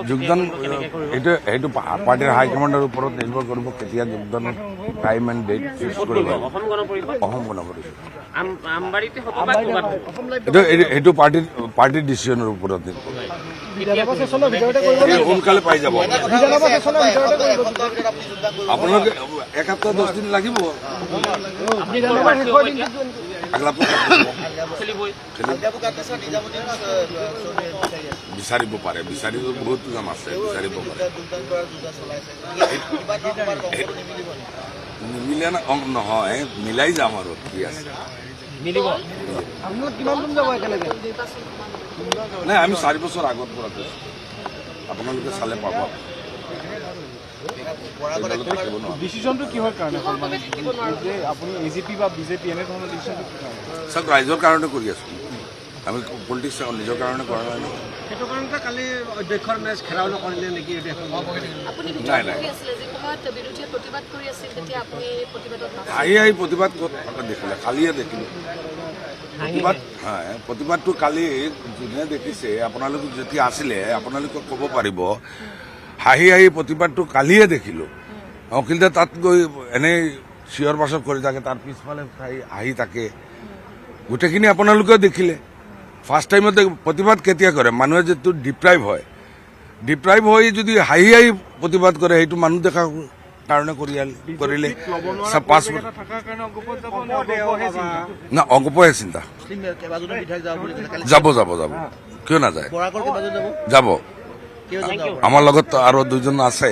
যোগদান সেইটো পাৰ্টীৰ হাইকমাণ্ডৰ ওপৰত নিৰ্ভৰ কৰিব কেতিয়া যোগদানৰ টাইম এণ্ড ডেট ফিক্স কৰিব। অসম গণ পৰিষদ সেইটো পাৰ্টীৰ ডিচিশ্যনৰ ওপৰত নিৰ্ভৰ। সোনকালে পাই যাব আপোনালোকে 1 সপ্তাহ 10 দিন লাগিব। বিচাৰিব পাৰে, বিচাৰিব বহুত কাম আছে, বিচাৰিব পাৰে। নিমিলে নহয়, মিলাই যাম আৰু কি আছে। নাই আমি 4 বছৰ আগত পৰা আপোনালোকে চালে পাব। ডিচিশ্যনটো কিহৰ কাৰণে হ'ল মানে যে আপুনি এজিপি বা বিজেপি এনেধৰণৰ ডিচিশ্যনটো কি কাৰণে? চাওক ৰাইজৰ কাৰণে কৰি আছো, আমি পলিটিক্স নিজৰ কাৰণে কৰা নাই। সেইটো কাৰণতে কালি অধ্যক্ষৰ মেচ ঘেৰাও নকৰিলে নেকি? নাই নাই আহি প্ৰতিবাদ দেখিলে, কালিয়ে দেখিলো প্ৰতিবাদ। হয়, প্ৰতিবাদটো কালি যোনে দেখিছে, আপোনালোক যেতিয়া আছিলে আপোনালোকে ক'ব পাৰিব। হাঁহি প্ৰতিবাদটো কালিয়ে দেখিলো। অখিলদা তাত গৈ এনেই চিঞৰ বাচৰ কৰি থাকে, তাৰ পিছফালে আহি থাকে, গোটেইখিনি আপোনালোকেও দেখিলে। ফাৰ্ষ্ট টাইমতে প্ৰতিবাদ কেতিয়া কৰে? মানুহে যিটো ডিপ্ৰাইভ হৈ যদি হাঁহি প্ৰতিবাদ কৰে, সেইটো মানুহ দেখা কাৰণে কৰিলে না অগপহে চিন্তা যাব কিয় নাযায়, যাব। আমাৰ লগত আৰু 2জন আছে।